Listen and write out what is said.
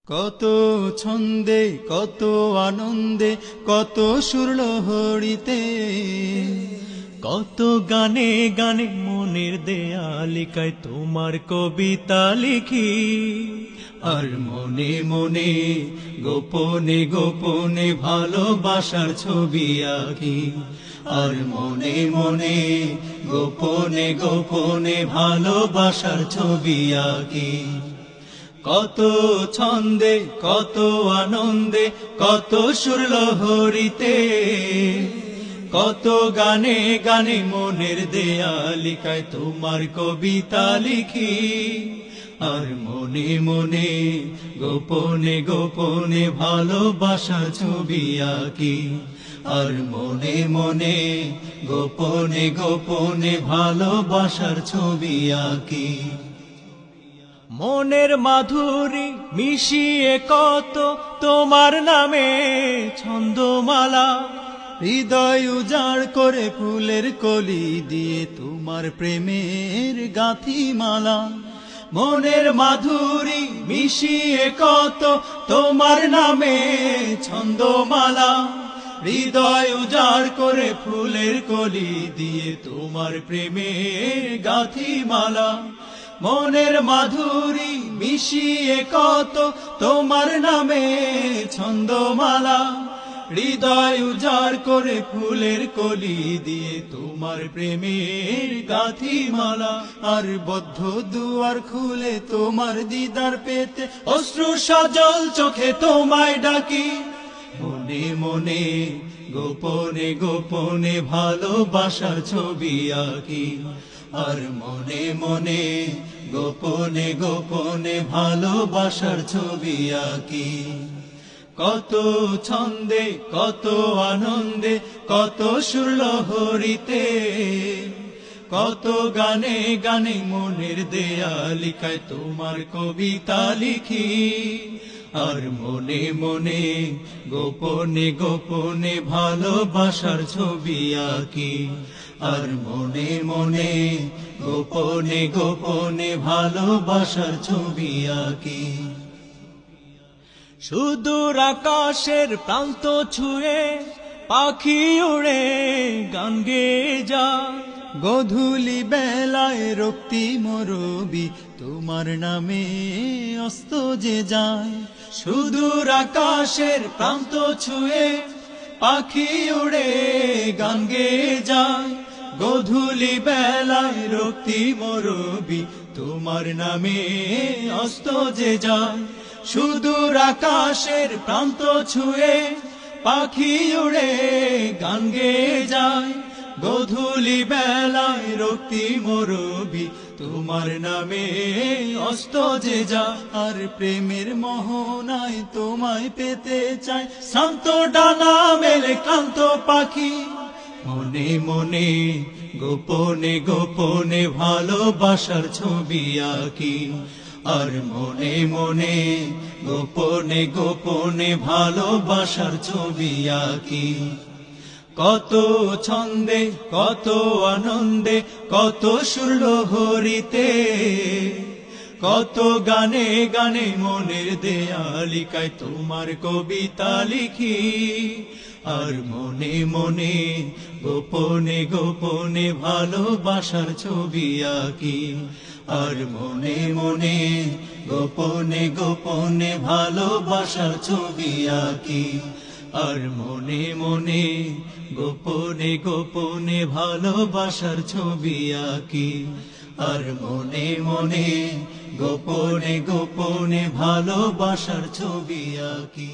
কত ছন্দে কত আনন্দে কত সুরলহরীতে কত গানে গানে মনের দেয়ালিকায় তোমার কবিতা লিখি। আর মনে মনে গোপনে গোপনে ভালোবাসার ছবি আঁকি। আর মনে মনে গোপনে গোপনে ভালোবাসার ছবি আঁকি। কত ছন্দে কত আনন্দে কত সুরলহরীতে কত গানে গানে মনের দেয়ালিকায় তোমার কবিতা লিখি। আর মনে মনে গোপনে গোপনে ভালোবাসার ছবি আঁকি। আর মনে মনে গোপনে গোপনে ভালোবাসার ছবি আঁকি। মনের মাধুরী মিশিয়ে কত তোমার নামে ছন্দমালা। হৃদয় উজাড় করে ফুলের কলি দিয়ে তোমার প্রেমের গাঁথিমালা। মনের মাধুরী মিশিয়ে কত তোমার নামে ছন্দমালা। হৃদয় উজাড় করে ফুলের কলি দিয়ে তোমার প্রেমের গাঁথিমালা। মনের মাধুরী মিশিয়ে কত তোমার নামে ছন্দমালা। হৃদয় উজাড় করে ফুলের কলি দিয়ে তোমার প্রেমের গাঁথিমালা। আর বদ্ধ দুয়ার খুলে তোমার দিদার পেতে অশ্রু সজল চোখে তোমায় ডাকি। মনে মনে গোপনে গোপনে ভালোবাসার ছবি আঁকি। আর মনে মনে গোপনে গোপনে ভালোবাসার ছবি আঁকি। কত ছন্দে কত আনন্দে কত সুরলহরীতে কত গানে গানে মনের দেয়ালিকায় তোমার কবিতা লিখি। আর মনে মনে গোপনে গোপনে ভালোবাসার ছবি আঁকি। আর মনে মনে গোপনে গোপনে ভালোবাসার ছবি আঁকি। সুদূর আকাশের প্রান্ত ছুঁয়ে পাখি উড়ে গান গেয়ে যায়। গধূলি বেলায় রক্তিম রবি তোমার নামে অস্ত যে যায়। সুদূর আকাশের প্রান্ত ছুঁয়ে পাখি উড়ে গান গেয়ে যায়। গধূলি বেলায় রক্তিম রবি তোমার নামে অস্ত যে যায়। সুদূর আকাশের প্রান্ত ছুঁয়ে পাখি উড়ে গান গেয়ে যায়। গধূলি বেলায় রক্তিম রবি তোমার নামে অস্ত যে যায়। আর প্রেমের মোহনায় তোমায় পেতে চায় শান্ত ডানা মেলে ক্লান্ত পাখি। মনে মনে গোপনে গোপনে ভালোবাসার ছবি আঁকি। আর মনে মনে গোপনে গোপনে ভালোবাসার ছবি আঁকি। কত ছন্দে কত আনন্দে কত সুরলহরীতে কত গানে গানে মনের দেয়ালিকায় তোমার কবিতা লিখি। আর মনে মনে গোপনে গোপনে ভালোবাসার ছবি আঁকি। আর মনে মনে গোপনে গোপনে ভালোবাসার ছবি আঁকি। আর মনে মনে গোপনে গোপনে ভালোবাসার ছবি আঁকি। আর মনে মনে গোপনে গোপনে ভালোবাসার ছবি আঁকি।